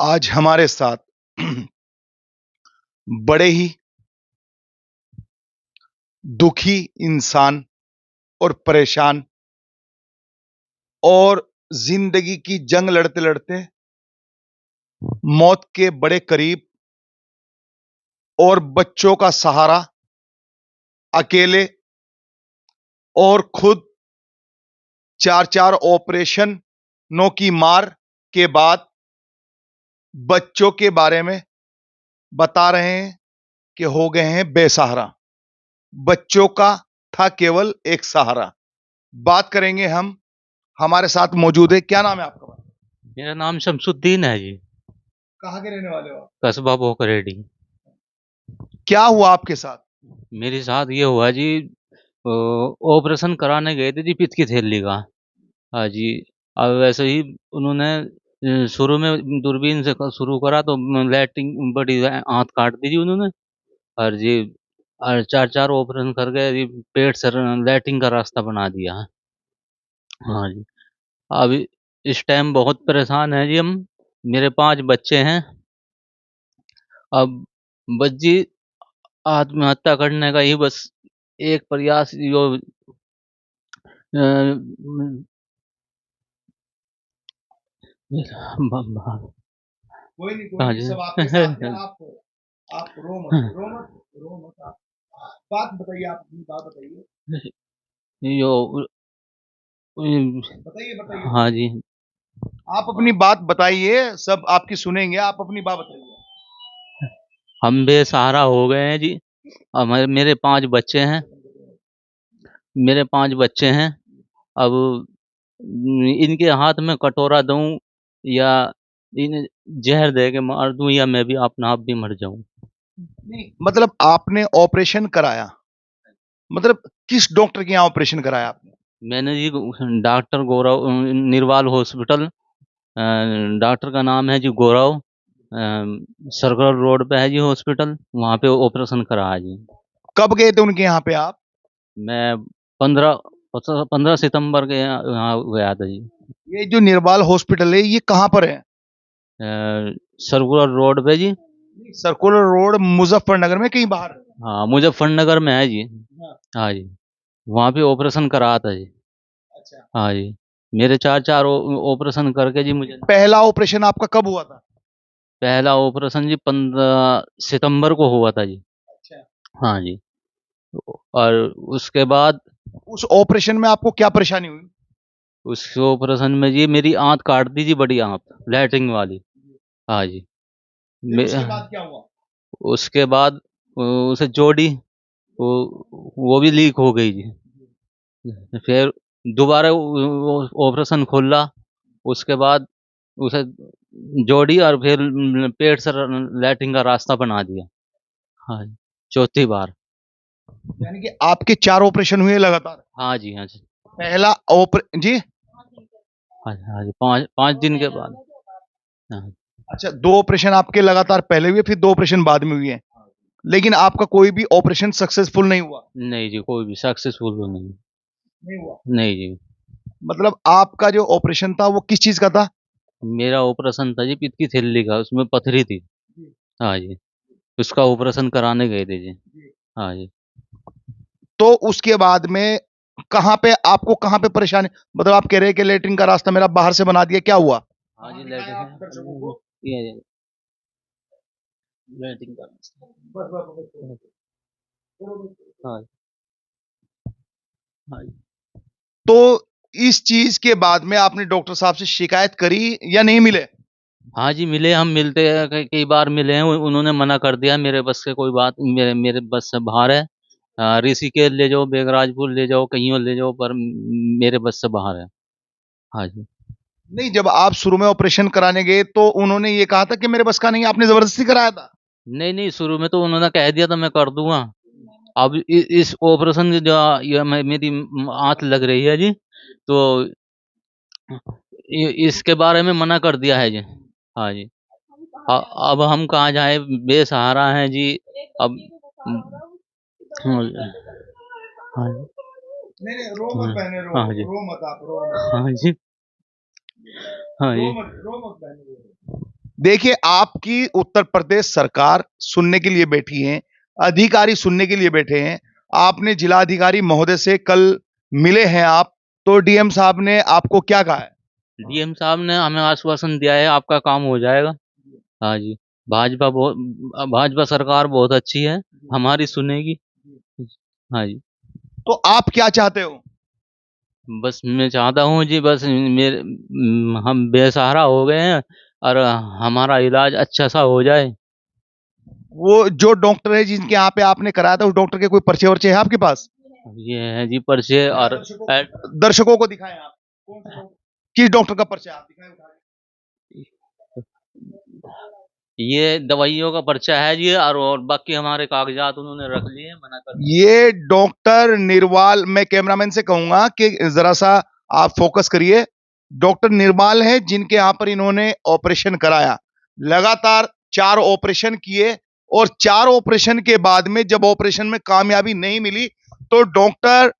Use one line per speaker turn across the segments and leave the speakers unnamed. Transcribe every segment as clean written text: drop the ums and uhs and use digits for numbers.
आज हमारे साथ बड़े ही दुखी इंसान और परेशान और जिंदगी की जंग लड़ते-लड़ते मौत के बड़े करीब और बच्चों का सहारा, अकेले और खुद 4-4 ऑपरेशनों की मार के बाद बच्चों के बारे में बता रहे हैं कि हो गए हैं बेसहारा। बच्चों का था केवल एक सहारा। बात करेंगे हम, हमारे साथ मौजूद है। क्या नाम है आपका भाई?
मेरा नाम शमसुद्दीन है जी।
कहाँ के रहने वाले हो आप?
कस्बा भोकरेडी।
क्या हुआ आपके साथ?
मेरे साथ ये हुआ जी, ऑपरेशन कराने गए थे जी पित्त की थैली का। हाँ जी। अब वैसे ही उन्होंने शुरू में दूरबीन से शुरू करा तो लैटिंग बड़ी आंत काट दी जी उन्होंने। और जी और चार चार ऑपरेशन करके जी पेट से लैटिंग का रास्ता बना दिया है। हाँ जी। अभी इस टाइम बहुत परेशान है जी हम। मेरे 5 बच्चे हैं। अब बस जी आत्महत्या करने का ही बस एक प्रयास जो
कोई नहीं, कोई
हाँ
नहीं,
जी।
सब आपके साथ हैं। आप रो मत, रो मत, रो मत। आप बात बताइए, आप अपनी बात बताइए।
यो
बताइए, बताइए,
हाँ
बताइए।
जी।
आप अपनी बात बताइए, सब आपकी सुनेंगे। आप अपनी बात बताइए।
हम बेसहारा हो गए हैं जी। हमारे मेरे 5 बच्चे हैं। मेरे 5 बच्चे हैं। अब इनके हाथ में कटोरा दूं या इन जहर दे के मार दूं या मैं भी अपना आप भी मर जाऊं।
नहीं, मतलब आपने ऑपरेशन कराया, मतलब किस डॉक्टर के यहाँ ऑपरेशन कराया आपने?
मैंने जी डॉक्टर गौरव निर्वाल हॉस्पिटल, डॉक्टर का नाम है जी गौरव, सर्कुलर रोड पे है जी हॉस्पिटल, वहाँ पे ऑपरेशन करा है जी।
कब गए थे उनके यहाँ पे आप?
मैं 15 सितंबर के यहाँ गया था जी।
ये जो निर्बाल हॉस्पिटल है, ये कहाँ पर है?
सर्कुलर रोड पे जी।
सर्कुलर रोड, मुजफ्फरनगर में कहीं बाहर?
हाँ, मुजफ्फरनगर में है जी।
हाँ।
हाँ जी। वहाँ पे ऑपरेशन करा था जी।
अच्छा।
हाँ जी। मेरे चार चार ऑपरेशन करके जी मुझे
पहला ऑपरेशन आपका कब हुआ था?
पहला ऑपरेशन जी 15 सितंबर को हुआ था जी।
अच्छा।
हाँ जी। और उसके बाद
उस ऑपरेशन में आपको क्या परेशानी हुई?
उस ऑपरेशन में जी मेरी आंत काट दी जी, बड़ी आंत, लैट्रिन वाली। हाँ जी।
फिर
मे-
उसके बाद क्या हुआ?
उसके बाद उसे जोड़ी, वो वो भी लीक हो गई जी। फिर दोबारा ऑपरेशन खोला। उसके बाद उसे जोड़ी और फिर पेट से लैट्रिन का रास्ता बना दिया। हाँ जी। चौथी बार।
यानी कि आपके 4 ऑपरेशन हुए लगातार?
हाँ जी, हाँ जी।
पहला जी।
हाँ जी, हाँ जी, 5 दिन के बाद। हाँ।
अच्छा, 2 ऑपरेशन आपके लगातार पहले हुए, फिर 2 ऑपरेशन बाद में हुए हैं। लेकिन आपका कोई भी ऑपरेशन सक्सेसफुल नहीं हुआ?
नहीं जी, कोई भी सक्सेसफुल तो नहीं।
नहीं हुआ।
नहीं जी।
मतलब आपका जो ऑपरेशन था वो किस चीज का था?
मेरा ऑपरेशन था जी पित्त की थैली का, उसमें पथरी थी।
जी।
हाँ जी। उसका ऑपरेशन कराने गए थे जी।
जी।
हाँ जी।
तो उसके बाद में कहाँ पे आपको, कहाँ पे परेशानी, मतलब आप कह रहे हैं कि लेटरिन का रास्ता मेरा बाहर से बना दिया, क्या हुआ?
हाँ
कहाँ
जी,
दिखाया आप दर्शकों
लैट्रिन
को?
ये लैट्रिन का रास्ता।
बस बस बस बस, बस, बस।
हाँ। हाँ जी।
तो इस चीज के बाद में आपने डॉक्टर साहब से शिकायत करी या नहीं मिले?
हाँ जी, मिले, हम मिलते हैं, कई कई बार मिले हैं। उन्होंने मना कर दिया, मेरे बस से कोई बात, मेरे मेरे बस से बाहर है। ऋषिकेश ले जाओ, बेगराजपुर ले जाओ, कहीं ले जाओ, पर मेरे बस से बाहर है। हाँ जी।
नहीं, जब आप शुरू में ऑपरेशन कराने गए तो उन्होंने ये कहा था कि मेरे बस का नहीं है, आपने जबरदस्ती कराया था?
नहीं नहीं, शुरू में तो उन्होंने कह दिया था मैं कर दूंगा। अब इस ऑपरेशन की जो ये मेरी आंत लग रही है जी, तो इसके बारे में मना कर दिया है जी। हाँ जी। अब हम कहाँ जाए, बेसहारा हैं जी। अब हाँ हाँ
नहीं नहीं, रो मत बहने, रो
हाँ जी।
रो मत, आप रो मत,
हाँ जी। हाँ
रो
जी।
मत, रो मत बहने, रो। देखिए, आपकी उत्तर प्रदेश सरकार सुनने के लिए बैठी है, अधिकारी सुनने के लिए बैठे हैं। आपने जिलाधिकारी महोदय से कल मिले हैं आप, तो डीएम साहब ने आपको क्या कहा है?
डीएम साहब ने हमें आश्वासन दिया है आपका काम हो जाएगा। हाँ जी, भाजपा सरकार बहुत अच्छी है, हमारी सुनेगी। हाँ जी,
तो आप क्या चाहते हो?
बस मैं चाहता हूँ जी, बस हम बेसहारा हो गए हैं और हमारा इलाज अच्छा सा हो जाए।
वो जो डॉक्टर है जिनके यहाँ पे आपने कराया था, उस डॉक्टर के कोई पर्चे-वर्चे हैं आपके पास?
ये है जी पर्चे और एड
दर्शकों को दिखाएँ आप। किस डॉक्टर का पर्चा है? आप दिखाएँ उठा के।
ये दवाइयों का पर्चा है जी, और बाकी हमारे कागजात उन्होंने रख लिए, मना कर दिया।
ये डॉक्टर निर्वाल, मैं कैमरामैन से कहूंगा कि जरा सा आप फोकस करिए। डॉक्टर निर्वाल है जिनके यहां पर इन्होंने ऑपरेशन कराया। लगातार 4 ऑपरेशन किए और 4 ऑपरेशन के बाद में जब ऑपरेशन में कामयाबी नहीं मिली, तो डॉक्टर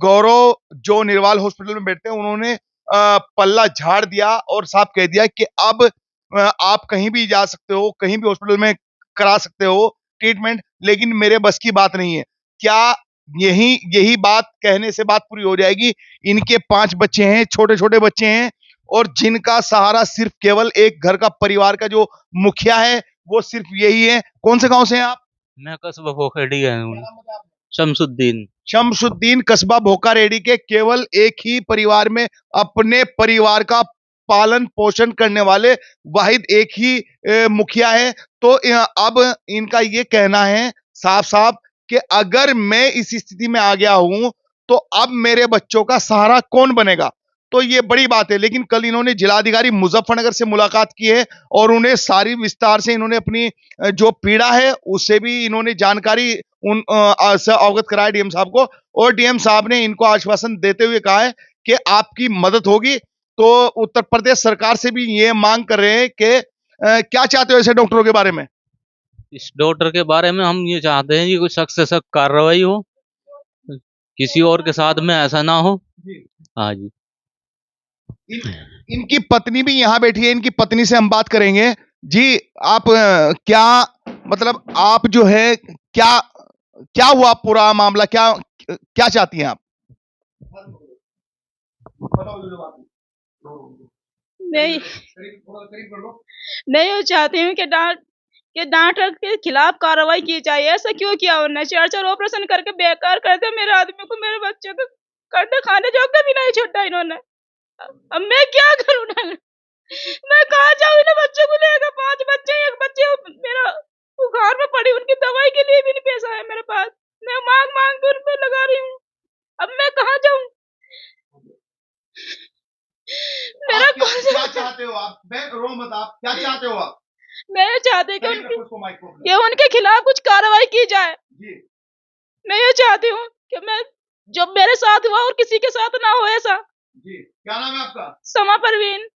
गौरव जो निर्वाल हॉस्पिटल में बैठते हैं, उन्होंने पल्ला झाड़ दिया और साफ कह दिया कि अब आप कहीं भी जा सकते हो, कहीं भी हॉस्पिटल में करा सकते हो ट्रीटमेंट, लेकिन मेरे बस की बात नहीं है। क्या यही यही बात कहने से बात पूरी हो जाएगी? इनके 5 बच्चे हैं, छोटे-छोटे बच्चे हैं और जिनका सहारा सिर्फ केवल एक घर का परिवार का जो मुखिया है, वो सिर्फ यही है। कौन से गाँव से हैं आप?
मैं कस्बा खोखड़ी गया हूँ,
क्या नाम बताया आपने?
शमसुद्दीन।
शमसुद्दीन, कस्बा भोकारेड्डी के केवल एक ही परिवार में अपने परिवार का पालन पोषण करने वाले वाहिद एक ही मुखिया है। तो अब इनका ये कहना है साफ-साफ कि अगर मैं इस स्थिति में आ गया हूं, तो अब मेरे बच्चों का सहारा कौन बनेगा? तो ये बड़ी बात है। लेकिन कल इन्होंने जिलाधिकारी मुजफ्फरनगर से मुलाकात की है और उन्हें सारी विस्तार से इन्होंने अपनी जो पीड़ा है उससे भी इन्होंने जानकारी से अवगत कराया डीएम साहब को, और डीएम साहब ने इनको आश्वासन देते हुए कहा है कि आपकी मदद होगी। तो उत्तर प्रदेश सरकार से भी ये मांग कर रहे हैं कि क्या चाहते हो ऐसे डॉक्टरों के बारे में?
इस डॉक्टर के बारे में हम ये चाहते हैं कि कोई सख्त से सख्त कार्रवाई हो, किसी और के साथ में ऐसा ना हो।
जी।
हाँ जी।
इन, इनकी पत्नी भी यहाँ बैठी है, इनकी पत्नी से हम बात करेंगे। जी, आप क्या मतलब आप जो है क्या क्या हुआ पूरा मामला, क्या क्या चाहती हैं आप?
नहीं, नहीं वो चाहती हूँ कि डॉक्टर के खिलाफ कार्रवाई की जाए। ऐसा क्यों किया उन्होंने? 4-4 ऑपरेशन करके बेकार कर दिया मेरे आदमी को, मेरे बच्चे को करने खाने जोगा भी नहीं छोड़ा इन्होंने। अब मैं क्या करूँ ना? मैं कहाँ जाऊँ इन्हें बच्चों को लेकर? 5 बच्चे, एक बच्चे मेरा वो घर में पड़ी, उनकी दवाई के लिए भी नहीं पैसा है मेरे पास। मैं मांग के उन पे लगा रही हूँ। अब मैं कहाँ जाऊँ? मेरा
आप क्या,
कौन
क्या
सा
चाहते हो आप? रो मत, आप क्या चाहते हो आप?
मैं चाहती हूँ
करीब रखो उसको, माइक को अपने।
कि उनके खिलाफ कुछ कार्रवाई की जाए।
जी।
मैं ये चाहती हूँ कि मैं जो मेरे साथ हुआ और किसी के साथ ना हो ऐसा।
जी, क्या नाम है आपका?
समा परवीन।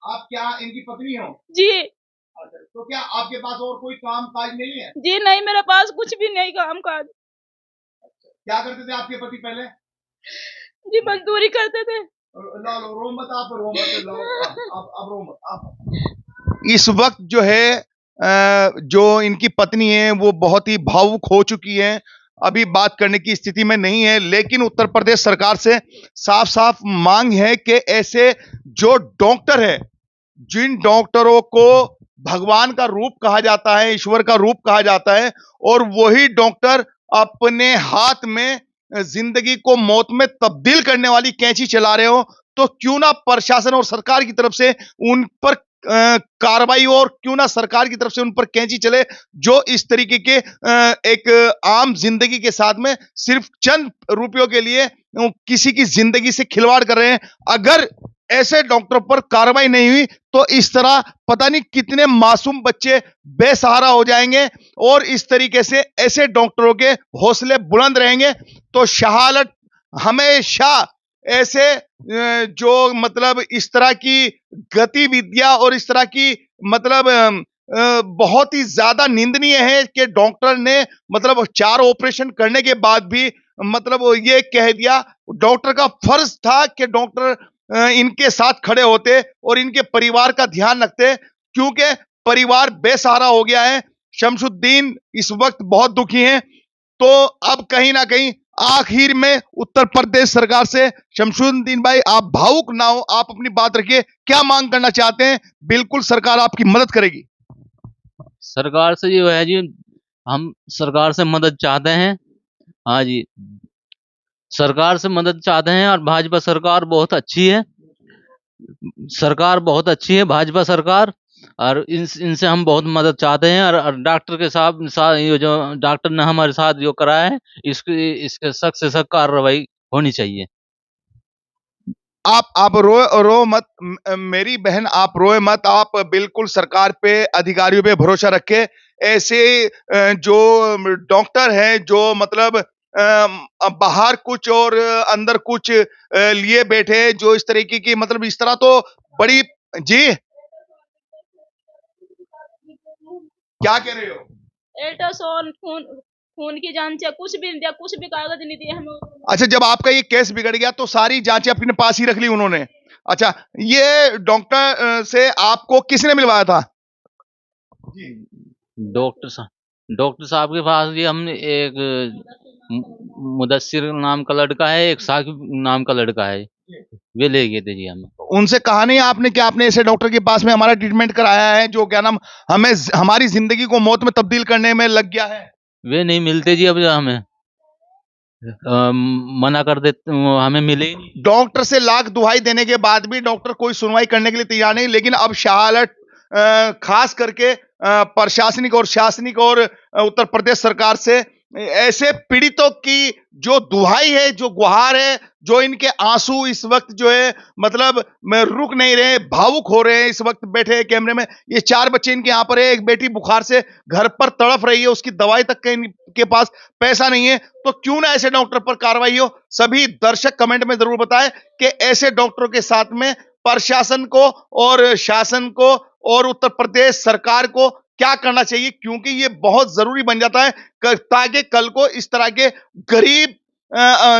आप क्या इनकी पत्नी हो?
जी।
अच्छा, तो क्या आपके पास और कोई काम काज नहीं है?
जी नहीं, मेरे पास कुछ भी नहीं काम काज।
क्या करते थे आपके पति पहले?
जी मजदूरी करते थे।
लो लो, रो मत आप, रो मत, लो अब रो मत आप। इस वक्त जो है जो इनकी पत्नी है वो बहुत ही भावुक हो चुकी है, अभी बात करने की स्थिति में नहीं है। लेकिन उत्तर प्रदेश सरकार से साफ साफ मांग है कि ऐसे जो डॉक्टर है, जिन डॉक्टरों को भगवान का रूप कहा जाता है, ईश्वर का रूप कहा जाता है, और वही डॉक्टर अपने हाथ में जिंदगी को मौत में तब्दील करने वाली कैंची चला रहे हो, तो क्यों ना प्रशासन और सरकार की तरफ से उन पर कार्रवाई हो, और क्यों ना सरकार की तरफ से उन पर कैंची चले जो इस तरीके के एक आम जिंदगी के साथ में सिर्फ चंद रुपयों के लिए किसी की जिंदगी से खिलवाड़ कर रहे हैं। अगर ऐसे डॉक्टर पर कार्रवाई नहीं हुई तो इस तरह पता नहीं कितने मासूम बच्चे बेसहारा हो जाएंगे, और इस तरीके से ऐसे डॉक्टरों के हौसले बुलंद रहेंगे। तो शहादत हमेशा ऐसे जो मतलब इस तरह की गतिविधियां और इस तरह की मतलब बहुत ही ज्यादा निंदनीय है कि डॉक्टर ने मतलब 4 ऑपरेशन करने के बाद भी मतलब वो ये कह दिया। डॉक्टर का फर्ज था कि डॉक्टर इनके साथ खड़े होते और इनके परिवार का ध्यान रखते। क्योंकि परिवार बेसहारा हो गया है। शमसुद्दीन इस वक्त बहुत दुखी हैं। तो अब कहीं ना कहीं आखिर में उत्तर प्रदेश सरकार से, शमसुद्दीन भाई आप भावुक ना हो, आप अपनी बात रखिए, क्या मांग करना चाहते हैं? बिल्कुल सरकार आपकी मदद करेगी।
सरकार से जो है जी, हम सरकार से मदद चाहते हैं। हाँ जी, सरकार से मदद चाहते हैं, और भाजपा सरकार बहुत अच्छी है। सरकार बहुत अच्छी है भाजपा सरकार, और इनसे हम बहुत मदद चाहते हैं। और डॉक्टर के साथ ये जो डॉक्टर ने हमारे साथ जो कराया है, इसके सख्त से सख्त कार्रवाई होनी चाहिए।
आप रो मत मेरी बहन, आप रोए मत। आप बिल्कुल सरकार पे, अधिकारियों पे भरोसा रखे। ऐसे जो डॉक्टर हैं जो मतलब बाहर कुछ और अंदर कुछ लिए बैठे हैं, जो इस तरीके की मतलब इस तरह तो बड़ी जी क्या कह रहे हो?
अल्ट्रासाउंड, खून की जांच है, कुछ भी नहीं दिया, कुछ भी कागज नहीं दिए हमें।
अच्छा, जब आपका ये केस बिगड़ गया तो सारी जांचें अपने पास ही रख ली उन्होंने? अच्छा, ये डॉक्टर से आपको किसने मिलवाया था?
डॉक्टर साहब के पास ये हमने एक मुदस्सिर नाम का लड़का है, एक साकिब नाम का लड़का है, वे ले गए थे जी हमें।
उनसे कहा नहीं आपने कि आपने ऐसे डॉक्टर के पास में हमारा ट्रीटमेंट कराया है जो क्या नाम हमें हमारी जिंदगी को मौत में तब्दील करने में लग गया है?
वे नहीं मिलते जी, अब हमें मना कर देते, हमें मिले ही नहीं।
डॉक्टर से लाख दुहाई देने के बाद भी डॉक्टर कोई सुनवाई करने के लिए तैयार नहीं। लेकिन अब शाहलट खास करके प्रशासनिक और शासनिक और उत्तर प्रदेश सरकार से ऐसे पीड़ितों की जो दुहाई है, जो गुहार है, जो इनके आंसू इस वक्त जो है मतलब रुक नहीं रहे, भावुक हो रहे हैं। इस वक्त बैठे हैं कैमरे में, ये 4 बच्चे इनके यहाँ पर है। एक बेटी बुखार से घर पर तड़प रही है, उसकी दवाई तक के इनके पास पैसा नहीं है। तो क्यों ना ऐसे डॉक्टर पर कार्रवाई हो? सभी दर्शक कमेंट में जरूर बताएं कि ऐसे डॉक्टरों के साथ में प्रशासन को और शासन को और उत्तर प्रदेश सरकार को क्या करना चाहिए, क्योंकि ये बहुत जरूरी बन जाता है ताकि कल को इस तरह के गरीब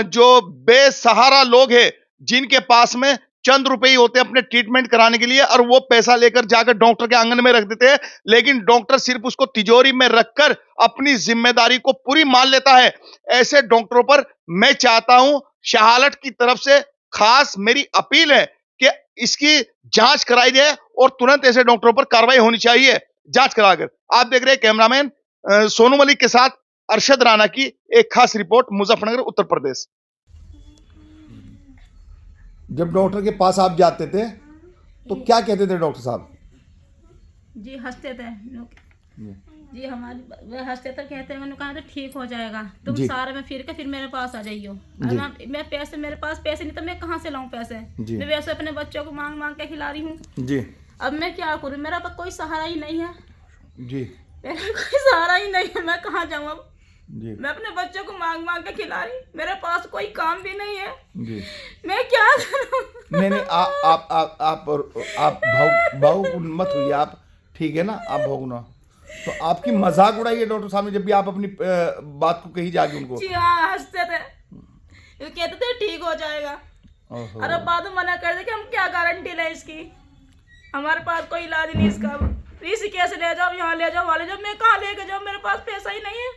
जो बेसहारा लोग हैं, जिनके पास में चंद रुपए ही होते हैं अपने ट्रीटमेंट कराने के लिए, और वो पैसा लेकर जाकर डॉक्टर के आंगन में रख देते हैं, लेकिन डॉक्टर सिर्फ उसको तिजोरी में रखकर अपनी जिम्मेदारी को पूरी मान लेता है। ऐसे डॉक्टरों पर मैं चाहता हूं, शाहलट की तरफ से खास मेरी अपील है कि इसकी जांच कराई जाए और तुरंत ऐसे डॉक्टरों पर कार्रवाई होनी चाहिए, जांच कराकर। आप देख रहे हैं कैमरामैन सोनू मलिक के साथ अरशद राणा की एक खास रिपोर्ट, मुजफ्फरनगर, उत्तर प्रदेश। जब डॉक्टर के पास आप जाते थे तो क्या कहते थे डॉक्टर साहब?
जी हंसते थे जी, हमारी वे हंसते थे, कहते हैं, मैंने कहा तो ठीक हो जाएगा, तुम सारे में फिर के फिर मेरे पास आ जाइयो। मैं पैसे, मेरे पास पैसे नहीं तो मैं कहाँ से लाऊं पैसे? मैं वैसे अपने बच्चों को मांग मांग के खिला रही हूँ जी। अब मैं क्या करूँ, मेरा तो कोई सहारा ही नहीं है जी, मेरा कोई सहारा ही नहीं है, मैं कहाँ जाऊँ अब जी? मैं अपने बच्चों को मांग मांग के खिला रही, मेरे पास कोई काम भी नहीं है जी, मैं क्या करूँ? नहीं आप भावुक मत होइए आप, ठीक है ना? आप भावुक ना तो आपकी मजाक उड़ाइए डॉक्टर साहब ने जब भी आप अपनी बात को कही जाके उनको। जी हाँ, हंसते थे, कहते थे ठीक हो जाएगा, और अब बाद में मना कर दे कि हम क्या गारंटी लें इसकी, हमारे पास कोई इलाज नहीं इसका, इसी कैसे ले जाओ, यहाँ ले जाओ, वहाँ ले जाओ, मैं कहाँ लेके जाऊँ, मेरे पास पैसा ही नहीं है।